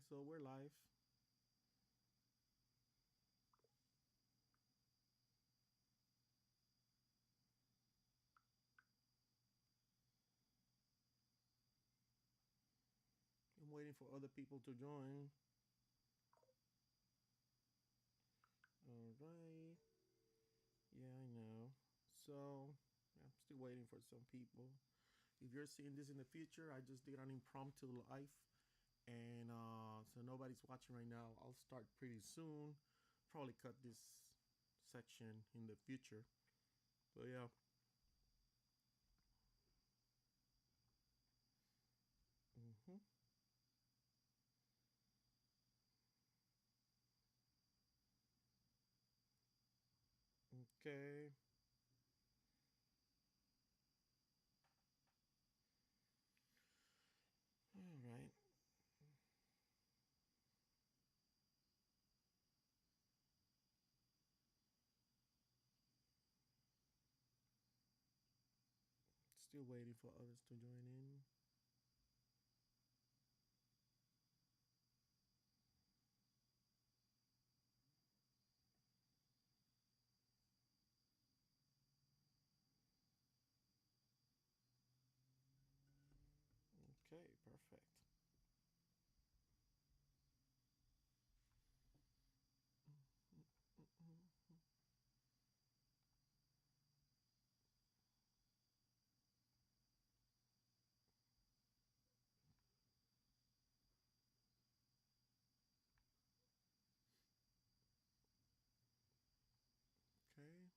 so we're live. I'm waiting for other people to join. All right. Yeah, I know. So, yeah, I'm still waiting for some people. If you're seeing this in the future, I just did an impromptu live, and so nobody's watching right now. I'll start pretty soon. Probably cut this section in the future. But yeah. Mm-hmm. Okay. All right. Still waiting for others to join in. Okay, perfect. Okay.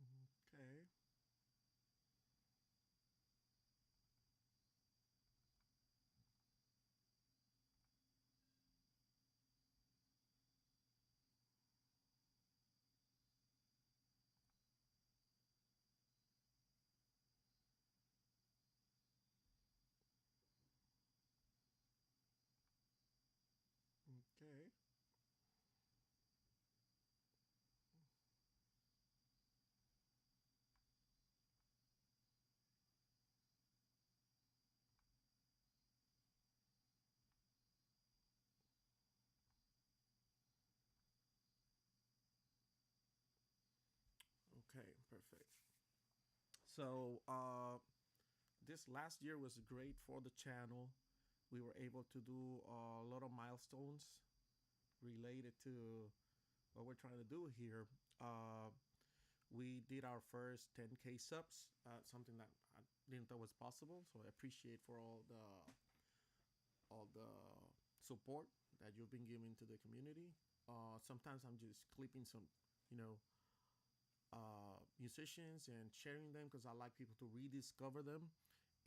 Okay. Okay. Okay. Perfect. So, this last year was great for the channel. We were able to do a lot of milestones related to what we're trying to do here. Uh, we did our first 10K subs, something that I didn't think was possible. So I appreciate for all the support that you've been giving to the community. Sometimes I'm just clipping some, you know, musicians and sharing them because I like people to rediscover them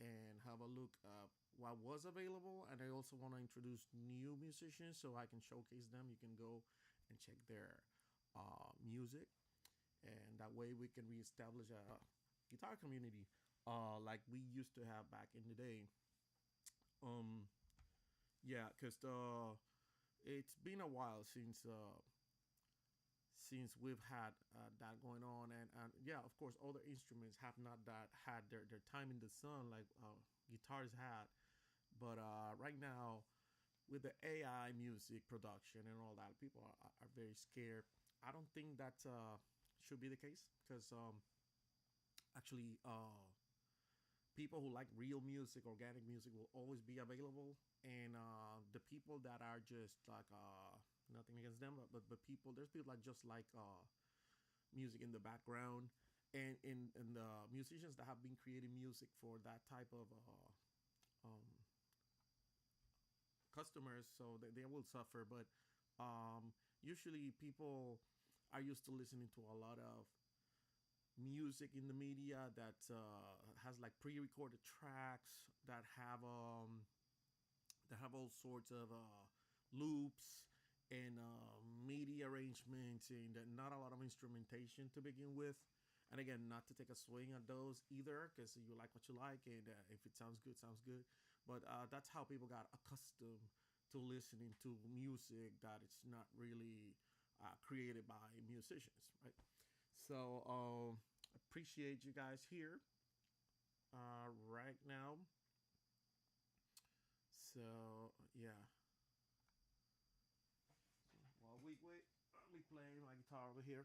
and have a look at what was available. And I also want to introduce new musicians so I can showcase them. You can go and check their music, and that way we can reestablish a guitar community like we used to have back in the day. Um, yeah, because it's been a while since we've had that going on, and yeah, of course other instruments have not that had their time in the sun like guitars had, but right now with the AI music production and all that, people are very scared. I don't think that should be the case because actually people who like real music, organic music, will always be available, and the people that are just like nothing against them, but people, there's people that just like music in the background, and in the musicians that have been creating music for that type of um, customers, so they will suffer. But usually people are used to listening to a lot of music in the media that has like pre-recorded tracks They have all sorts of loops and MIDI arrangements, and not a lot of instrumentation to begin with. And again, not to take a swing at those either, because you like what you like, and if it sounds good, sounds good. But that's how people got accustomed to listening to music that it's not really created by musicians, right? So appreciate you guys here right now. So yeah, while we wait, I'll be playing my guitar over here.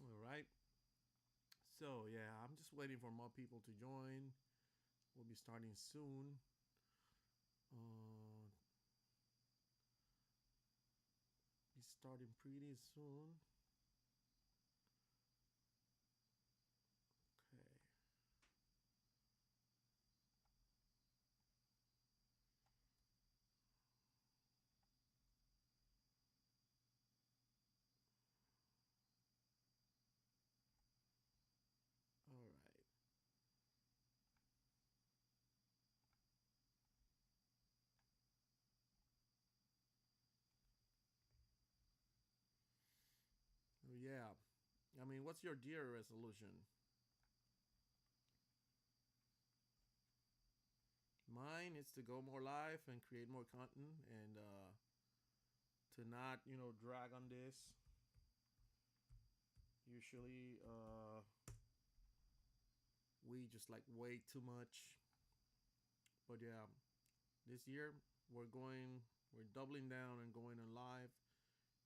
All right. So yeah, I'm just waiting for more people to join. We'll be starting soon. Uh, be starting pretty soon. Okay. All right. Oh, yeah. I mean, what's your dear resolution? Mine is to go more live and create more content, and to not, drag on this. Usually, we just like way too much. But yeah, this year we're doubling down and going on live,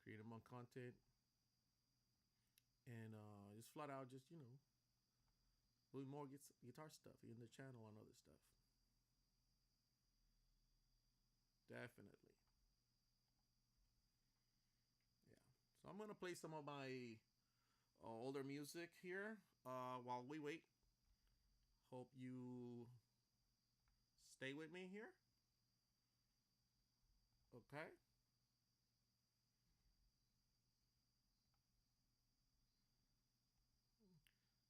creating more content, and just flat out just doing more guitar stuff in the channel and other stuff. Definitely, yeah. So I'm gonna play some of my older music here while we wait. Hope you stay with me here. Okay.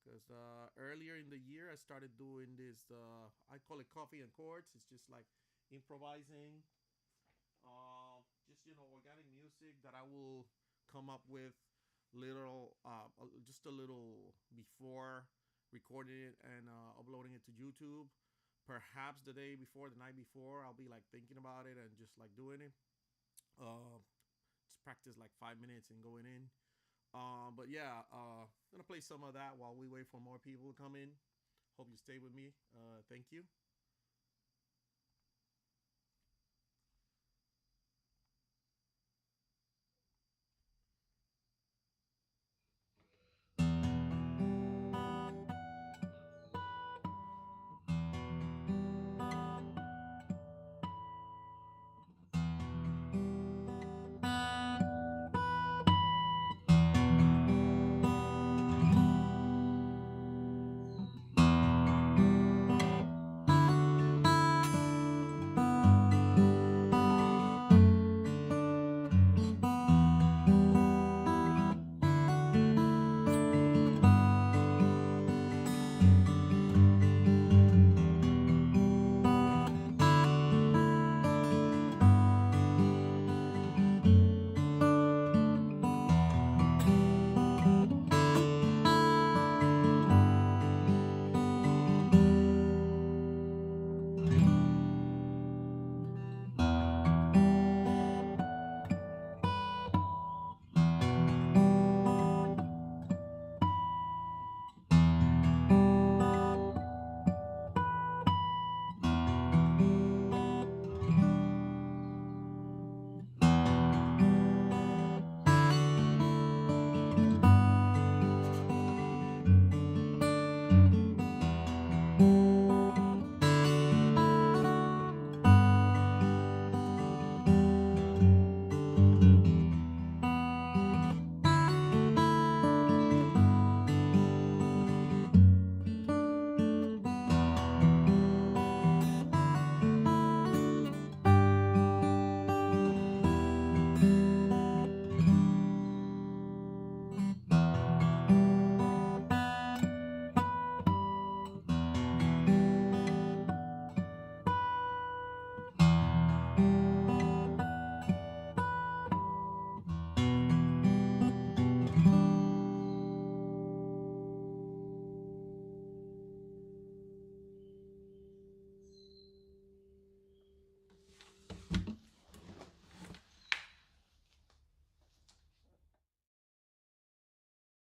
Because earlier in the year, I started doing this. I call it coffee and chords. It's just like improvising, just organic music that I will come up with just a little before recording it and uploading it to YouTube. Perhaps the day before, the night before, I'll be like thinking about it and just like doing it. Uh, just practice like 5 minutes and going in. But yeah, I'm gonna play some of that while we wait for more people to come in. Hope you stay with me. Thank you. Chords videos that I did earlier on the year. I'm gonna start doing making them again, uploading them to YouTube. It's just simple music acoustically most of the time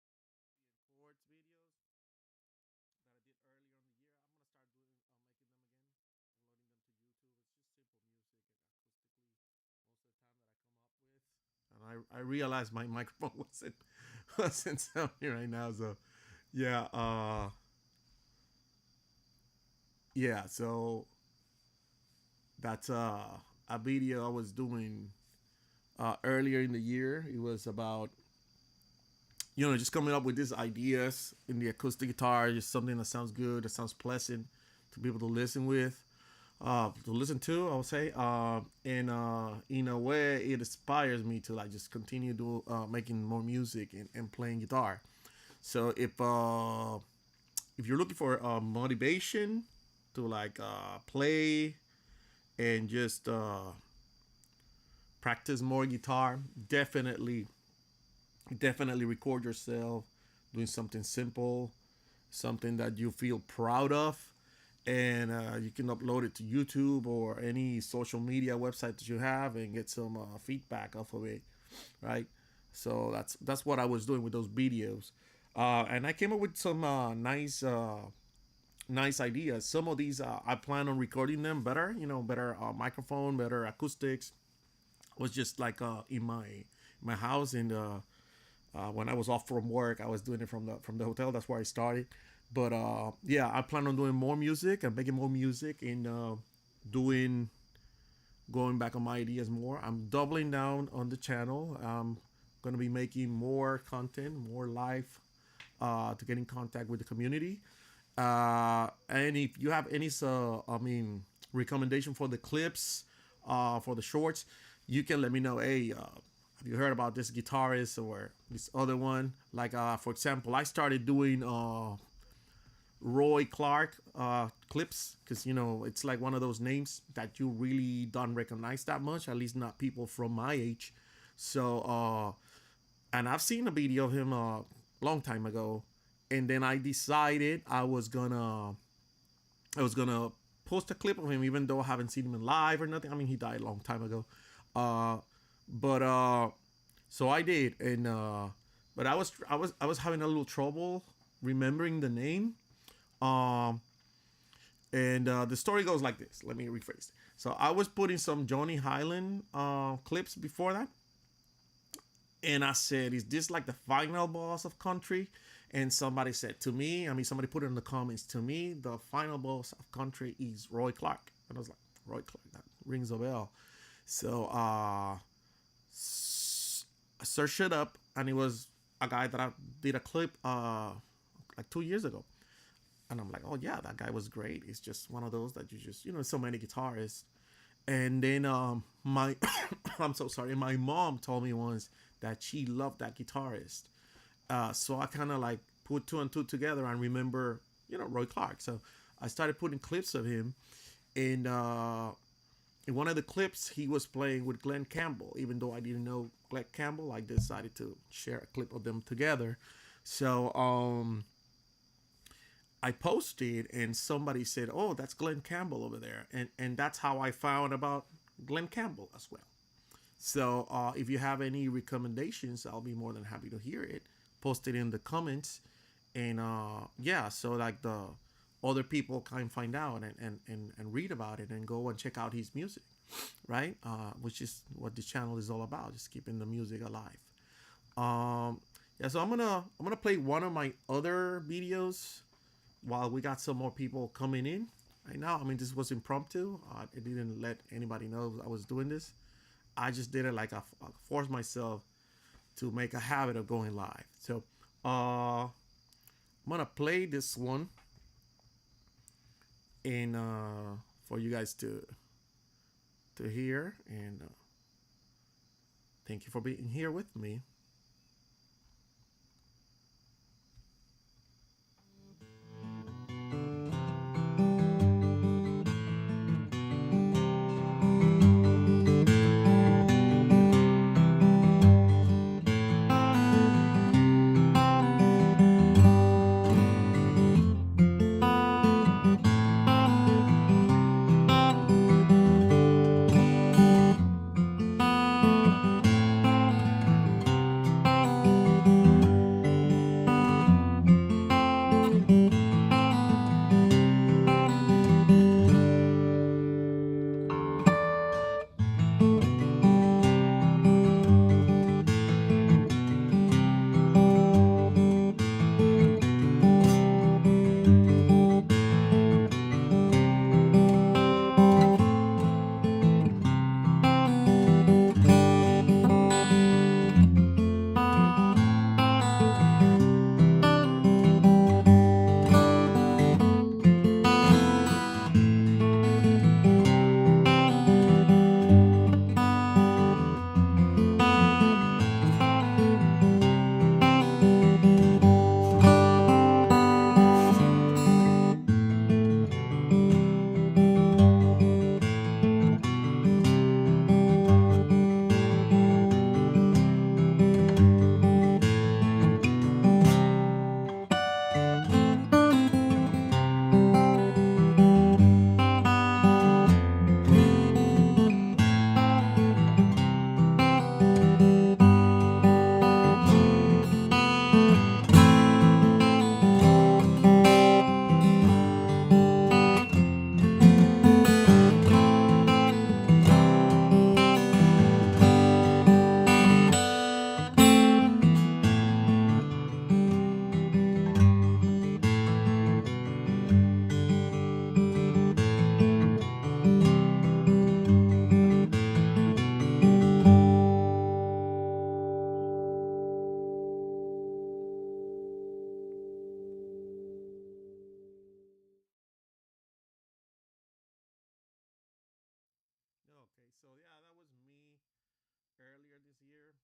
that I come up with. And I realized my microphone wasn't sounding right now. So yeah, yeah. So that's a video I was doing earlier in the year. It was about just coming up with these ideas in the acoustic guitar, just something that sounds good, that sounds pleasant to people to listen with, to listen to, I would say. And in a way, it inspires me to like just continue making more music and playing guitar. So if you're looking for motivation to like play and just practice more guitar, definitely record yourself doing something simple, something that you feel proud of, and you can upload it to YouTube or any social media website that you have and get some feedback off of it, right? So that's what I was doing with those videos, and I came up with some nice ideas. Some of these I plan on recording them better, better microphone, better acoustics. Was just like in my house and when I was off from work, I was doing it from the hotel. That's where I started. But yeah, I plan on doing more music and making more music and doing going back on my ideas more. I'm doubling down on the channel. I'm gonna be making more content, more live to get in contact with the community. And if you have any, recommendation for the clips, for the shorts, you can let me know. Hey, have you heard about this guitarist or this other one? Like, for example, I started doing Roy Clark clips because it's like one of those names that you really don't recognize that much, at least not people from my age. So, and I've seen a video of him a long time ago, and then I decided I was gonna post a clip of him, even though I haven't seen him in live or nothing. I mean, he died a long time ago, uh, but so I did, and but I was having a little trouble remembering the name. Um, and the story goes like this. Let me rephrase. So I was putting some Johnny Highland clips before that, and I said, "Is this like the final boss of country?" And somebody said to me, I mean, somebody put it in the comments to me, the final boss of country is Roy Clark, and I was like, Roy Clark, that rings a bell. So I searched it up, and it was a guy that I did a clip like 2 years ago. And I'm like, oh yeah, that guy was great. It's just one of those that you just, so many guitarists. And then my, I'm so sorry. My mom told me once that she loved that guitarist. So I kind of like put two and two together and remember, Roy Clark. So I started putting clips of him, and in one of the clips he was playing with Glenn Campbell. Even though I didn't know Glenn Campbell, I decided to share a clip of them together. So I posted, and somebody said, "Oh, that's Glenn Campbell over there," and that's how I found about Glenn Campbell as well. So if you have any recommendations, I'll be more than happy to hear it. Post it in the comments, and yeah, so like the other people can find out and read about it and go and check out his music, right? Which is what this channel is all about, just keeping the music alive. Yeah, so I'm gonna play one of my other videos while we got some more people coming in right now. I mean, this was impromptu. I didn't let anybody know I was doing this. I just did it like I forced myself to make a habit of going live. So I'm gonna play this one and for you guys to hear. And thank you for being here with me. Okay, so yeah, that was me earlier this year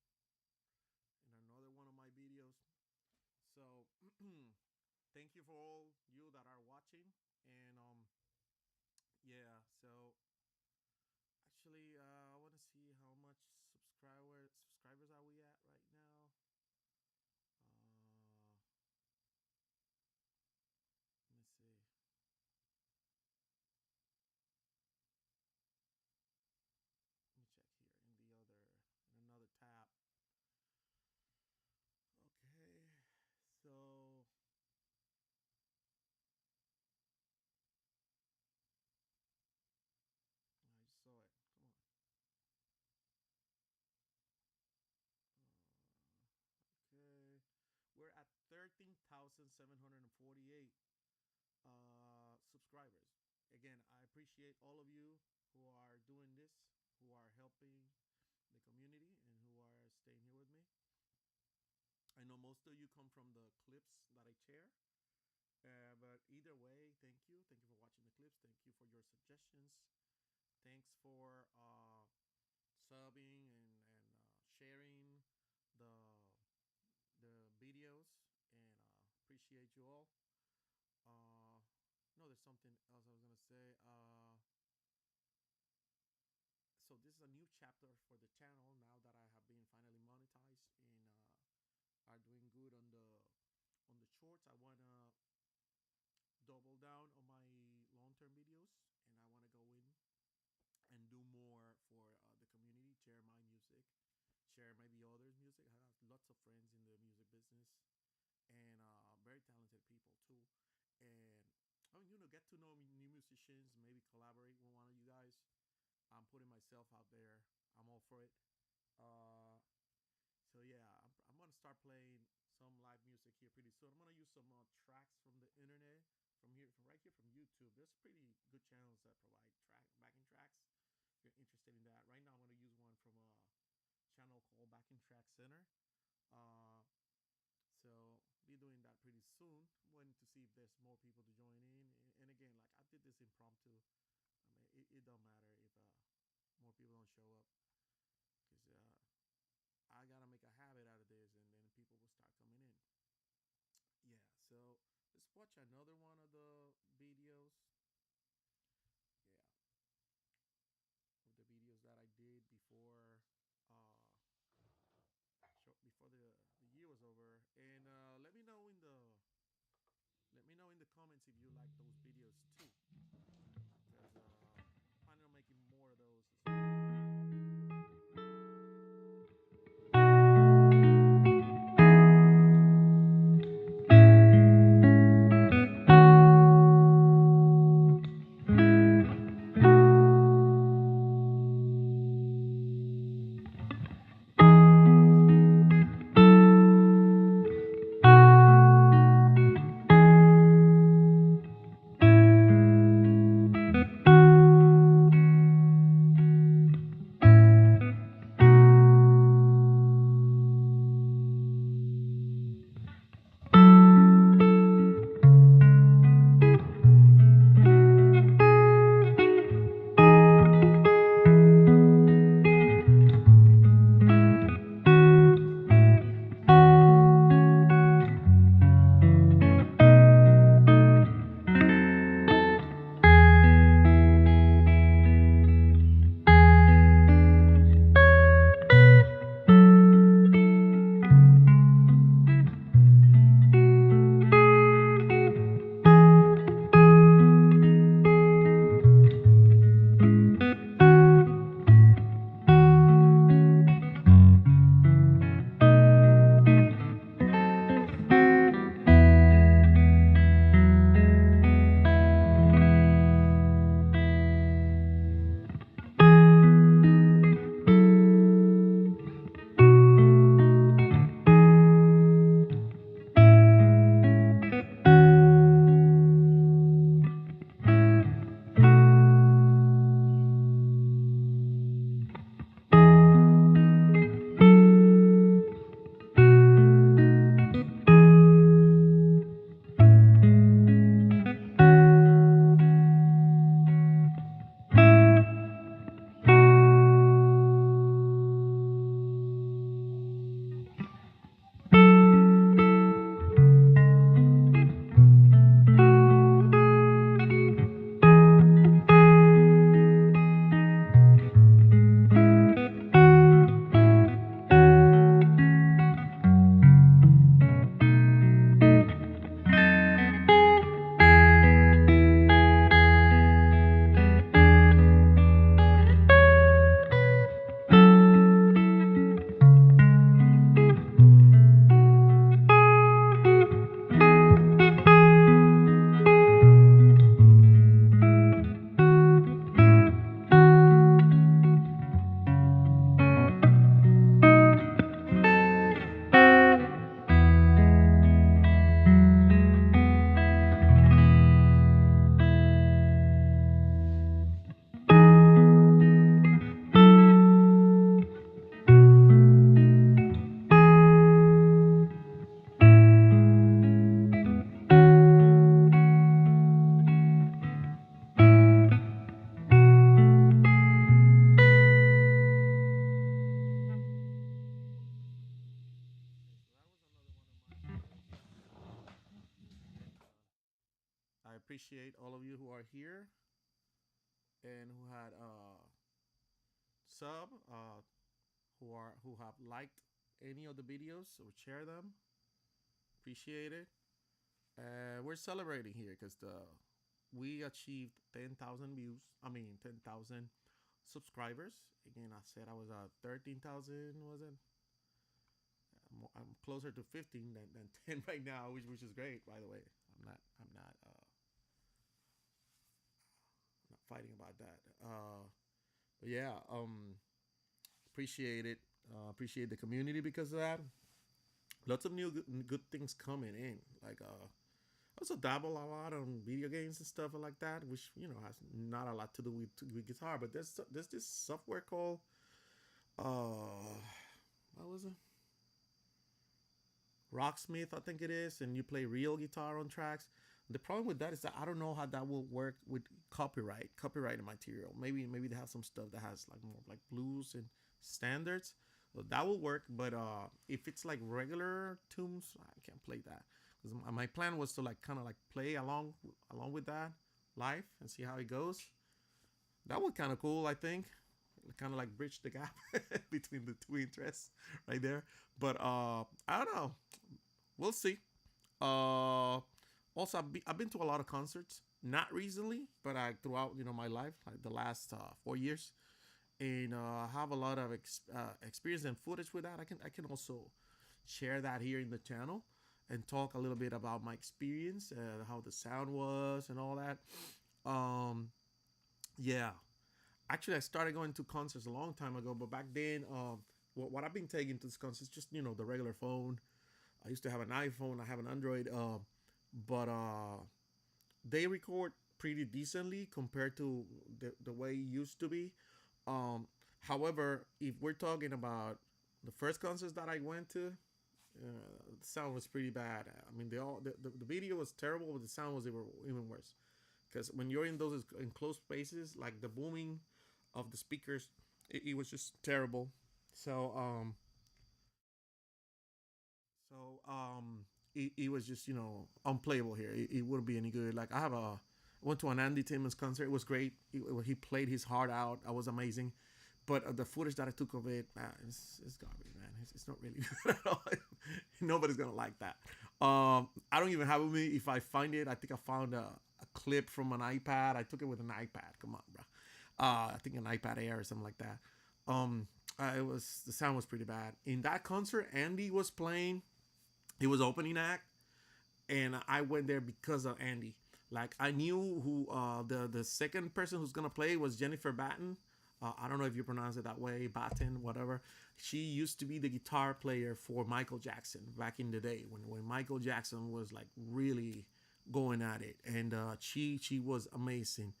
in another one of my videos. So thank you for all you that are watching. And yeah, so actually I want to see how much subscribers are we at right now. Let me see. Let me check here in another tab. Okay, so 1,748 subscribers. Again, I appreciate all of you who are doing this, who are helping the community, and who are staying here with me. I know most of you come from the clips that I share, but either way, thank you. Thank you for watching the clips. Thank you for your suggestions. Thanks for subbing and sharing the videos, and appreciate you all. No, there's something else I was gonna say. So this is a new chapter for the channel now that I have been finally monetized and are doing good on the shorts. I wanna double down on my long-term videos, and I wanna go in and do more for the community. Share my music, share maybe others' music. I have lots of friends in the music business, and very talented people too. And I mean, get to know new musicians, maybe collaborate with one of you guys. I'm putting myself out there. I'm all for it. Uh, so yeah, I'm gonna start playing some live music here pretty soon. I'm gonna use some tracks from the internet, from here, from right here from YouTube. There's pretty good channels that provide backing tracks. If you're interested in that, right now I'm gonna use one from a channel called Backing Track Center. Uh, so be doing that pretty soon. Waiting to see if there's more people to join in. And again, like I did this impromptu. I mean, it don't matter if more people don't show up, because I gotta make a habit out of this, and then people will start coming in. Yeah. So let's watch another one of the videos. Yeah, of the videos that I did before. Uh, before the year was over, and let me know in the comments if you like those videos too, because I'm planning on making more of those as well. appreciate all of you who are here and who had sub, who have liked any of the videos or share them. Appreciate it. We're celebrating here because the we achieved 10,000 views. I mean 10,000 subscribers. Again, I said I was 13,000. Was it? I'm closer to 15 than 10 right now, which is great. By the way, I'm not fighting about that. But yeah, appreciate it. Appreciate the community because of that. Lots of new good things coming in. Like also dabble a lot on video games and stuff like that, which has not a lot to do with guitar. But there's this software called what was it? Rocksmith, I think it is, and you play real guitar on tracks. The problem with that is that I don't know how that will work with copyrighted material. Maybe they have some stuff that has like more like blues and standards. So that will work, but if it's like regular tunes, I can't play that. Because my plan was to like kind of like play along with that live and see how it goes. That was kind of cool, I think. Kind of like bridge the gap between the two interests right there. But I don't know. We'll see. Also, I've been to a lot of concerts. Not recently, but I throughout my life, like the last 4 years, and have a lot of experience and footage with that. I can also share that here in the channel and talk a little bit about my experience, how the sound was, and all that. Yeah, actually, I started going to concerts a long time ago, but back then, what I've been taking to this concerts just the regular phone. I used to have an iPhone. I have an Android, but they record pretty decently compared to the way it used to be. Um, However, if we're talking about the first concerts that I went to, the sound was pretty bad. I mean, the video was terrible, but the sound was even worse. Because when you're in those enclosed spaces, like the booming of the speakers, it was just terrible. So it was just unplayable here. It wouldn't be any good. Like I went to an Andy Timmons concert. It was great. He played his heart out. That was amazing. But the footage that I took of it, man, it's garbage, man. It's not really good at all. Nobody's gonna like that. I don't even have it with me. If I find it, I think I found a clip from an iPad. I took it with an iPad. Come on, bro. I think an iPad Air or something like that. It was the sound was pretty bad. In that concert, Andy was playing. He was opening act, and I went there because of Andy. Like I knew who the second person who's gonna play was Jennifer Batten. I don't know if you pronounce it that way, Batten, whatever. She used to be the guitar player for Michael Jackson back in the day when Michael Jackson was like really going at it, and she was amazing.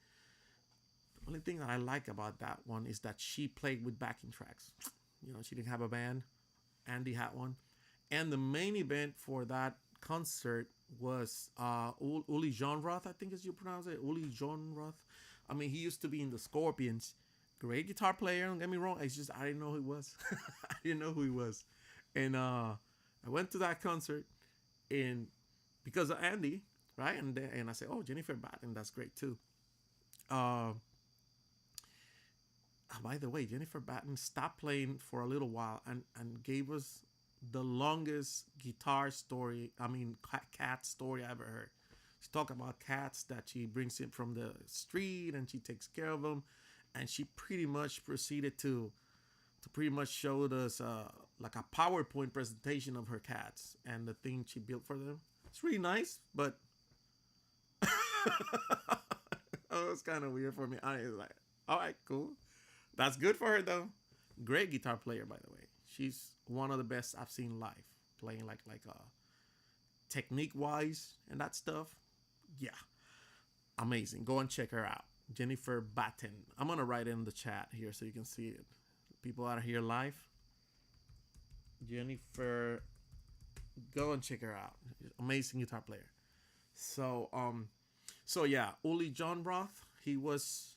The only thing that I like about that one is that she played with backing tracks. She didn't have a band. Andy had one, and the main event for that concert was Uli Jonroth, I think is you pronounce it, Uli Jonroth. I mean, he used to be in the Scorpions. Great guitar player, don't get me wrong. It's just I didn't know who he was. I didn't know who he was. And I went to that concert and because of Andy, right? And I said, oh, Jennifer Batten, that's great too. By the way, Jennifer Batten stopped playing for a little while and gave us the longest guitar story, cat story I ever heard. She talked about cats that she brings in from the street and she takes care of them. And she pretty much proceeded to pretty much showed us like a PowerPoint presentation of her cats and the thing she built for them. It's really nice, but it was kind of weird for me. I was like, all right, cool. That's good for her though. Great guitar player, by the way. She's one of the best I've seen live, playing like technique wise and that stuff. Yeah, amazing. Go and check her out. Jennifer Batten. I'm gonna write it in the chat here so you can see it. People out here live. Jennifer, go and check her out. Amazing guitar player. So yeah, Uli Jonroth. He was,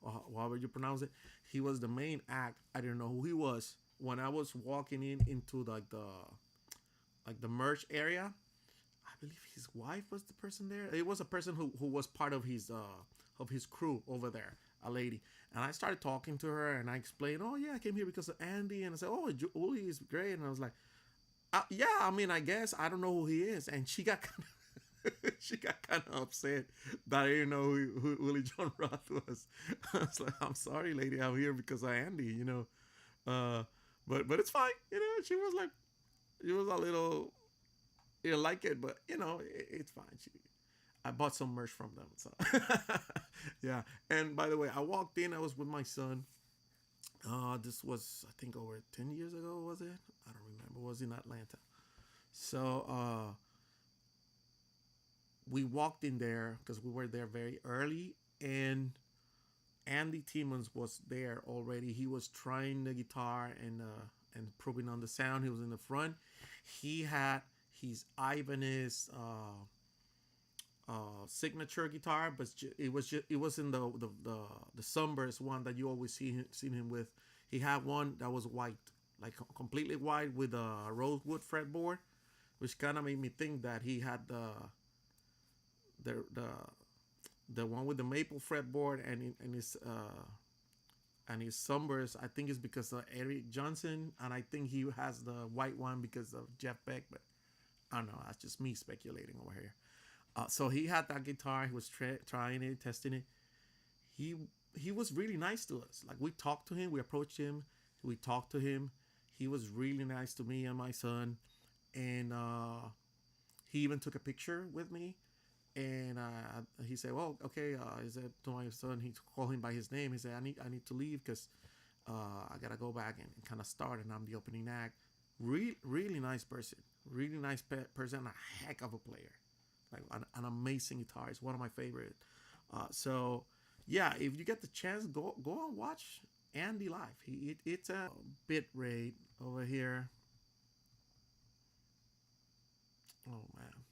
however you pronounce it, he was the main act. I didn't know who he was when I was walking into like the merch area. believe his wife was the person there. It was a person who was part of his crew over there, a lady. And I started talking to her, and I explained, oh yeah, I came here because of Andy, and I said, oh, Uli is great, and I was like, yeah, I mean, I guess I don't know who he is, and she got kind of she got kind of upset that I didn't know who Willie John Roth was. I was like, I'm sorry, lady, I'm here because of Andy, you know. Uh, but it's fine, you know. She was a little, you know, like it, but you know, it's fine. I bought some merch from them, so yeah. And by the way, I walked in. I was with my son. This was I think over 10 years ago. Was it? I don't remember. It was in Atlanta. So we walked in there because we were there very early, and Andy Timmons was there already. He was trying the guitar and improving on the sound. He was in the front. He had his Ibanez signature guitar, but it was in the Sunburst one that you always seen him with. He had one that was white, like completely white with a rosewood fretboard, which kind of made me think that he had the the one with the maple fretboard and his Sunburst. I think it's because of Eric Johnson, and I think he has the white one because of Jeff Beck. But I don't know. That's just me speculating over here. So he had that guitar. He was trying it, testing it. He he was really nice to us. Like we talked to him, we approached him, we talked to him. He was really nice to me and my son, and he even took a picture with me. And he said, "Well, okay." He said to my son, he called him by his name. He said, I need to leave because I gotta go back and kind of start, and I'm the opening act." Really nice person, really nice person, a heck of a player, like an amazing guitarist, one of my favorite. So yeah, if you get the chance, go and watch Andy live. It's a bit rate over here. Oh man,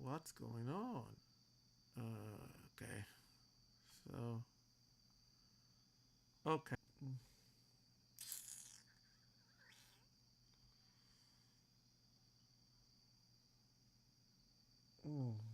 what's going on? Okay, so okay. Mm.